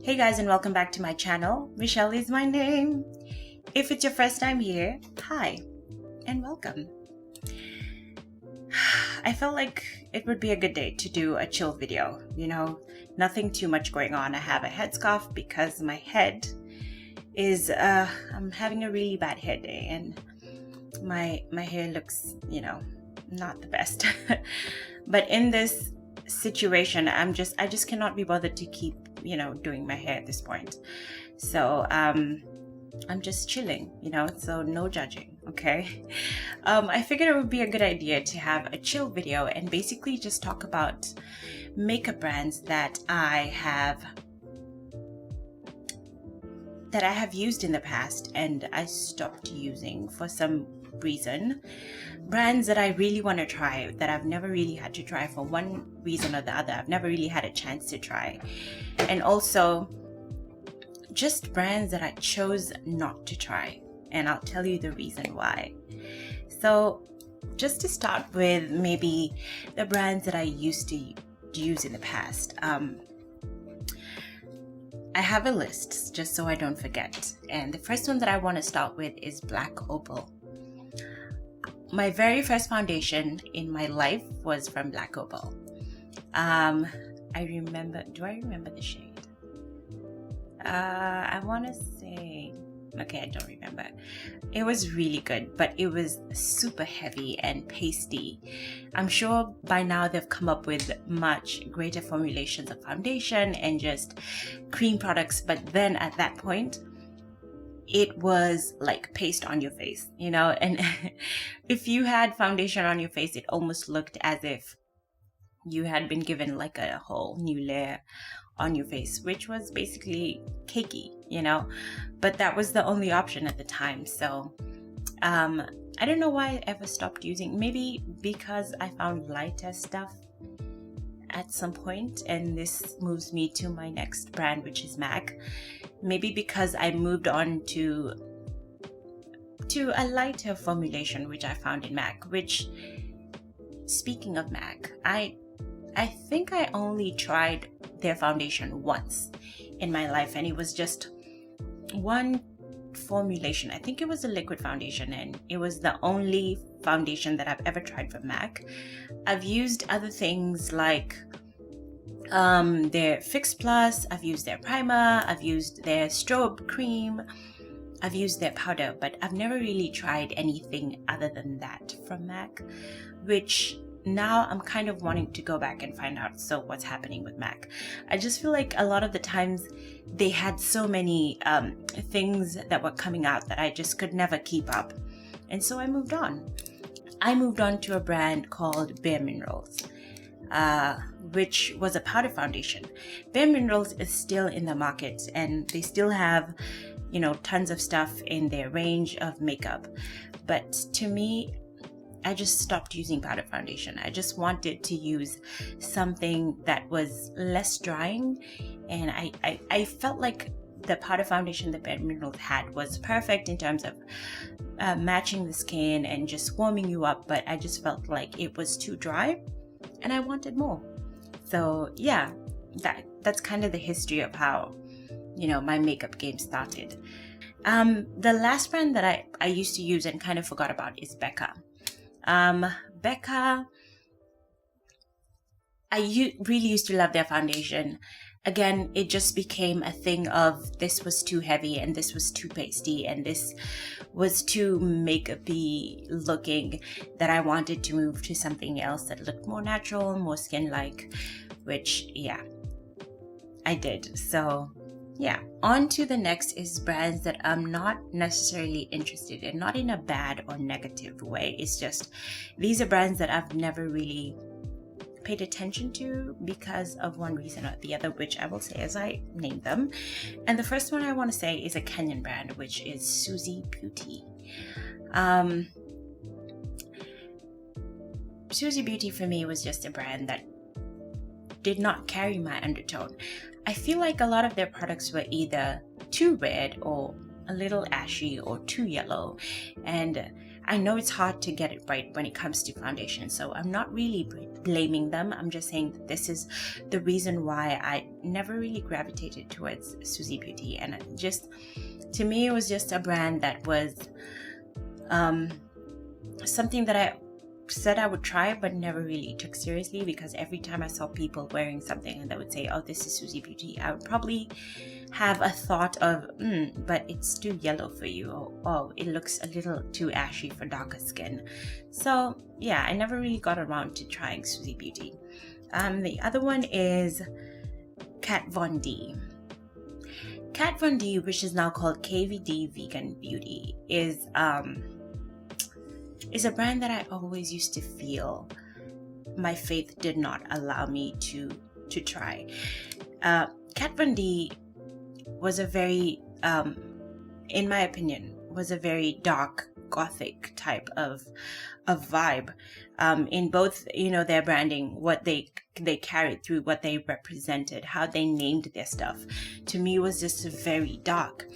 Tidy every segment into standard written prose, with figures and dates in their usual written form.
Hey guys, and welcome back to my channel. Michelle is my name. If it's your first time here, hi and welcome. I felt like it would be a good day to do a chill video, nothing too much going on. I have a head scarf because my head is I'm having a really bad head day and my hair looks, not the best. But in this situation, I just cannot be bothered to keep doing my hair at this point. So I'm just chilling, so no judging, okay? I figured it would be a good idea to have a chill video and basically just talk about makeup brands that I have used in the past and I stopped using for some reason. Brands that I really want to try that I've never really had to try for one reason or the other. I've never really had a chance to try. And also just brands that I chose not to try, and I'll tell you the reason why. So just to start with, maybe the brands that I used to use in the past. I have a list just so I don't forget, and the first one that I want to start with is Black Opal. My very first foundation in my life was from Black Opal. Do I remember the shade? I want to say, okay, I don't remember. It was really good, but it was super heavy and pasty. I'm sure by now they've come up with much greater formulations of foundation and just cream products, but then at that point, it was like paste on your face, and if you had foundation on your face, it almost looked as if you had been given like a whole new layer on your face, which was basically cakey, but that was the only option at the time. So I don't know why I ever stopped using. Maybe because I found lighter stuff at some point, and this moves me to my next brand, which is MAC. Maybe because I moved on to a lighter formulation, which I found in MAC, which, speaking of MAC, I think I only tried their foundation once in my life, and it was just one formulation. I think it was a liquid foundation, and it was the only foundation that I've ever tried from MAC. I've used other things like their Fix Plus, I've used their primer, I've used their strobe cream, I've used their powder, but I've never really tried anything other than that from MAC, which now I'm kind of wanting to go back and find out, so what's happening with MAC. I just feel like a lot of the times they had so many things that were coming out that I just could never keep up, and so I moved on. I moved on to a brand called Bare Minerals, which was a powder foundation. Bare Minerals is still in the market, and they still have, tons of stuff in their range of makeup. But to me, I just stopped using powder foundation. I just wanted to use something that was less drying, and I felt like the powder foundation that Bare Minerals had was perfect in terms of matching the skin and just warming you up, but I just felt like it was too dry and I wanted more. So yeah, that's kind of the history of how my makeup game started. The last brand that I used to use and kind of forgot about is Becca. Becca, really used to love their foundation. Again, it just became a thing of this was too heavy and this was too pasty and this was too makeup-y looking, that I wanted to move to something else that looked more natural, more skin-like, which, yeah, I did. So yeah, on to the next is brands that I'm not necessarily interested in, not in a bad or negative way. It's just, these are brands that I've never really paid attention to because of one reason or the other, which I will say as I name them. And the first one I want to say is a Kenyan brand, which is Susie Beauty. Susie Beauty for me was just a brand that did not carry my undertone. I feel like a lot of their products were either too red or a little ashy or too yellow. And I know it's hard to get it right when it comes to foundation, so I'm not really blaming them. I'm just saying that this is the reason why I never really gravitated towards Susie Beauty. And to me, it was just a brand that was something that I said I would try but never really took seriously, because every time I saw people wearing something and they would say, oh, this is Susie Beauty, I would probably have a thought of, but it's too yellow for you, or oh, it looks a little too ashy for darker skin. So yeah, I never really got around to trying Susie Beauty. The other one is Kat Von D. Kat Von D, which is now called KVD Vegan Beauty, is a brand that I always used to feel my faith did not allow me to try. Kat Von D was a very, in my opinion, was a very dark gothic type of vibe, in both, their branding, what they carried through, what they represented, how they named their stuff. To me, was just very dark.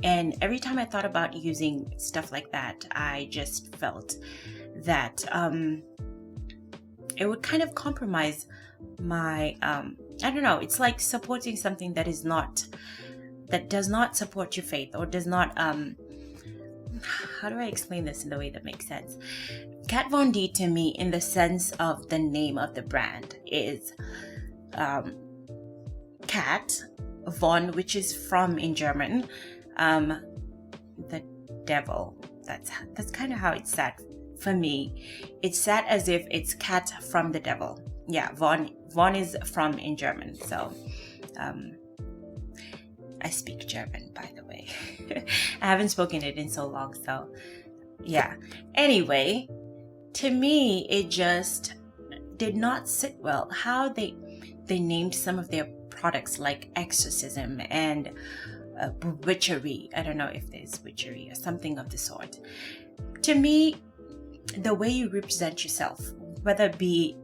And every time I thought about using stuff like that, I just felt that it would kind of compromise my, I don't know, it's like supporting something that does not support your faith, or does not, how do I explain this in the way that makes sense? Kat Von D, to me, in the sense of the name of the brand, is Kat Von, which is from in German, the devil. That's kind of how it's said for me. It's said as if it's cat from the devil. Yeah, Von is from in German. So I speak German, by the way. I haven't spoken it in so long, so yeah. Anyway, to me, it just did not sit well. How they named some of their products, like exorcism and witchery. I don't know if there's witchery or something of the sort. To me, the way you represent yourself, whether it be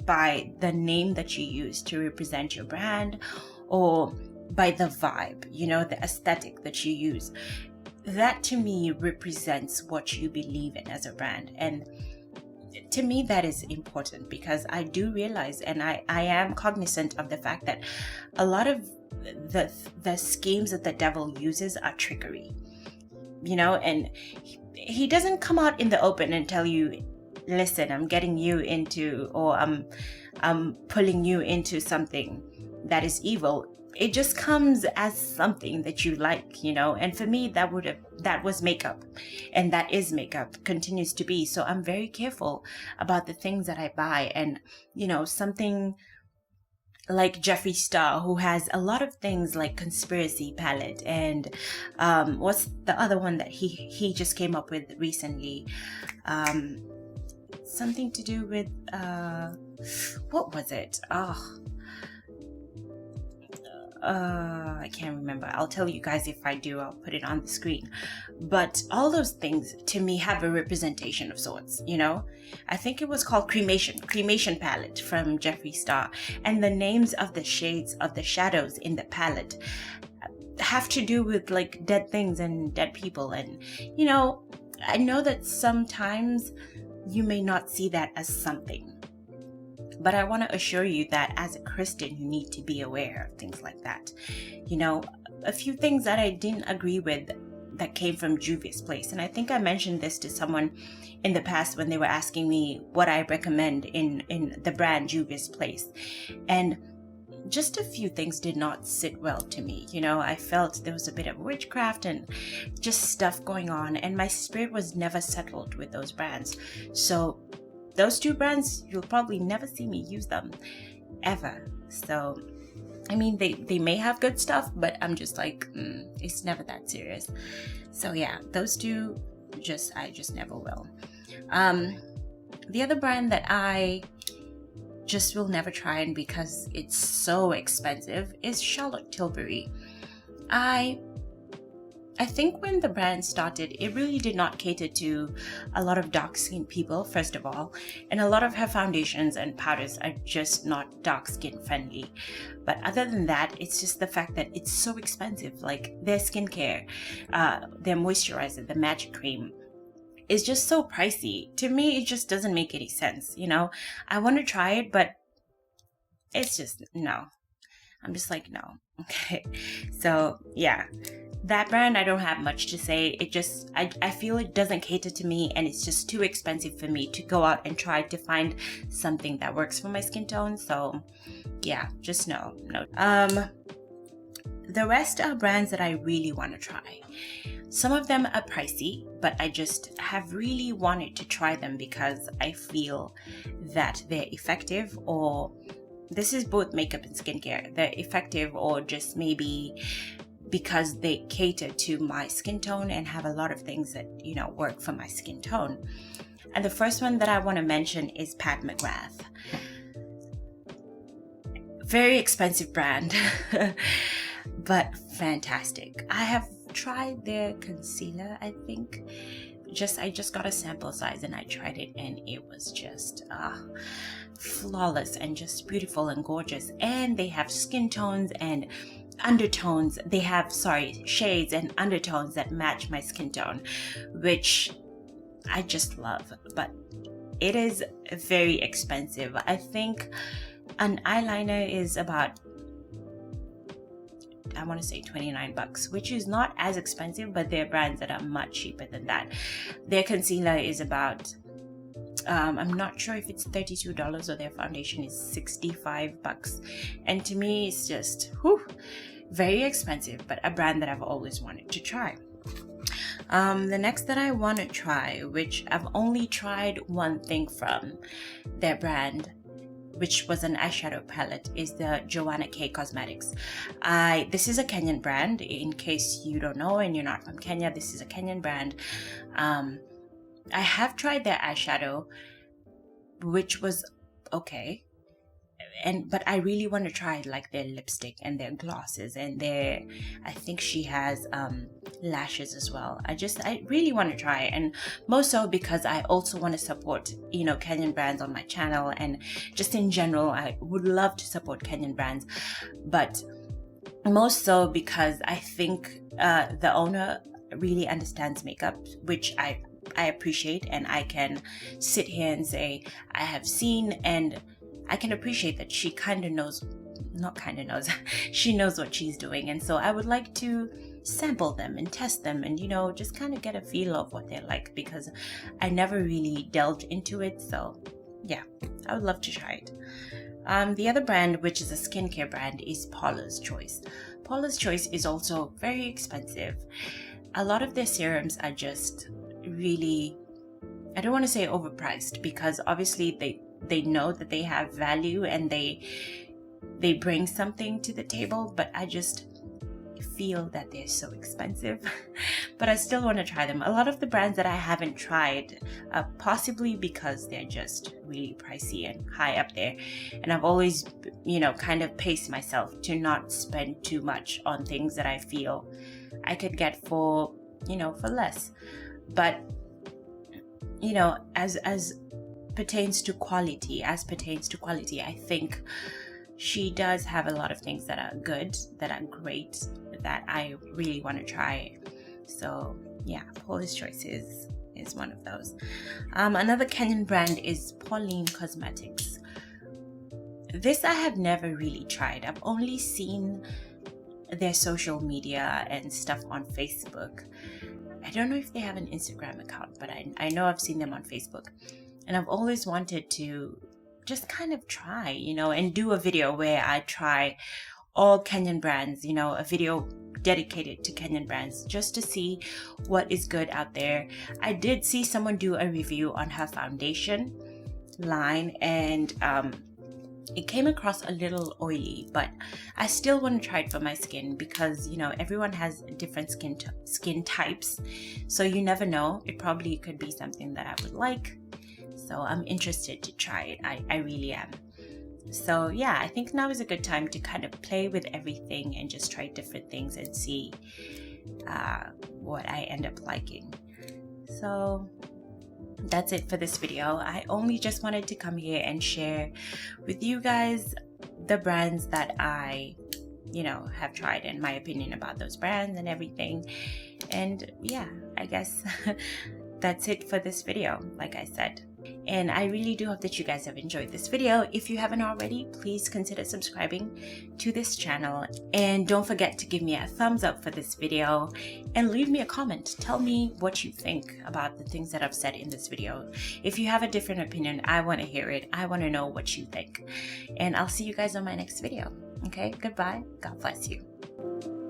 by the name that you use to represent your brand, or by the vibe, the aesthetic that you use, that to me represents what you believe in as a brand. And to me, that is important, because I do realize, and I am cognizant of the fact that a lot of the schemes that the devil uses are trickery, and he doesn't come out in the open and tell you, listen, I'm getting you into, or I'm pulling you into something that is evil. It just comes as something that you like, and for me, that was makeup, and that is makeup, continues to be. So I'm very careful about the things that I buy. And something like Jeffree Star, who has a lot of things like Conspiracy Palette, and what's the other one that he just came up with recently, something to do with what was it? I can't remember. I'll tell you guys if I do. I'll put it on the screen. But all those things to me have a representation of sorts, I think it was called Cremation Palette from Jeffree Star. And the names of the shades of the shadows in the palette have to do with like dead things and dead people. And, I know that sometimes you may not see that as something, but I want to assure you that as a Christian, you need to be aware of things like that. A few things that I didn't agree with that came from Juvia's Place. And I think I mentioned this to someone in the past when they were asking me what I recommend in the brand Juvia's Place. And just a few things did not sit well to me. I felt there was a bit of witchcraft and just stuff going on. And my spirit was never settled with those brands. So those two brands, you'll probably never see me use them ever. So, I mean, they may have good stuff, but I'm just like, it's never that serious. So yeah, those two, I just never will. The other brand that I just will never try, and because it's so expensive, is Charlotte Tilbury. I I think when the brand started, it really did not cater to a lot of dark skinned people, first of all. And a lot of her foundations and powders are just not dark skin friendly. But other than that, it's just the fact that it's so expensive. Like their skincare, their moisturizer, the magic cream is just so pricey. To me, it just doesn't make any sense. I want to try it, but it's just no. I'm just like, no. Okay. So yeah. That brand, I don't have much to say. I feel it doesn't cater to me, and it's just too expensive for me to go out and try to find something that works for my skin tone. So yeah, just no. The rest are brands that I really want to try. Some of them are pricey, but I just have really wanted to try them because I feel that they're effective, or this is both makeup and skincare. They're effective, or just maybe because they cater to my skin tone and have a lot of things that, work for my skin tone. And the first one that I want to mention is Pat McGrath. Very expensive brand, but fantastic. I have tried their concealer, I think. I just got a sample size and I tried it, and it was just flawless and just beautiful and gorgeous. And they have skin tones and undertones. They have shades and undertones that match my skin tone, which I just love. But it is very expensive. I think an eyeliner is about, I want to say $29, which is not as expensive, but there are brands that are much cheaper than that. Their concealer is about I'm not sure if it's $32 or their foundation is $65. And to me, it's just very expensive, but a brand that I've always wanted to try. The next that I want to try, which I've only tried one thing from their brand, which was an eyeshadow palette, is the Joanna K Cosmetics. This is a Kenyan brand. In case you don't know and you're not from Kenya, this is a Kenyan brand. I have tried their eyeshadow, which was okay, but I really want to try like their lipstick and their glosses and I think she has lashes as well. I really want to try, and most so because I also want to support Kenyan brands on my channel, and just in general I would love to support Kenyan brands, but most so because I think the owner really understands makeup, which I appreciate, and I can sit here and say I have seen, and I can appreciate that she she knows what she's doing. And so I would like to sample them and test them and just kind of get a feel of what they're like, because I never really delved into it. So yeah, I would love to try it. The other brand, which is a skincare brand, is Paula's Choice. Paula's Choice is also very expensive. A lot of their serums are just really, I don't want to say overpriced, because obviously they know that they have value and they bring something to the table, but I just feel that they're so expensive. But I still want to try them. A lot of the brands that I haven't tried, possibly because they're just really pricey and high up there, and I've always kind of paced myself to not spend too much on things that I feel I could get for less. But as pertains to quality, I think she does have a lot of things that are good, that are great, that I really want to try. So yeah, Paula's Choice is one of those. Another Kenyan brand is Pauline Cosmetics. This I have never really tried. I've only seen their social media and stuff on Facebook. I don't know if they have an Instagram account, but I know I've seen them on Facebook. And I've always wanted to just kind of try, and do a video where I try all Kenyan brands, a video dedicated to Kenyan brands, just to see what is good out there. I did see someone do a review on her foundation line, and it came across a little oily, but I still want to try it for my skin, because everyone has different skin types, so you never know. It probably could be something that I would like. So I'm interested to try it. I really am. So yeah, I think now is a good time to kind of play with everything and just try different things and see what I end up liking. So that's it for this video. I only just wanted to come here and share with you guys the brands that I have tried and my opinion about those brands and everything. And yeah, I guess that's it for this video, like I said. And I really do hope that you guys have enjoyed this video. If you haven't already, please consider subscribing to this channel. And don't forget to give me a thumbs up for this video and leave me a comment. Tell me what you think about the things that I've said in this video. If you have a different opinion, I want to hear it. I want to know what you think. And I'll see you guys on my next video. Okay, goodbye. God bless you.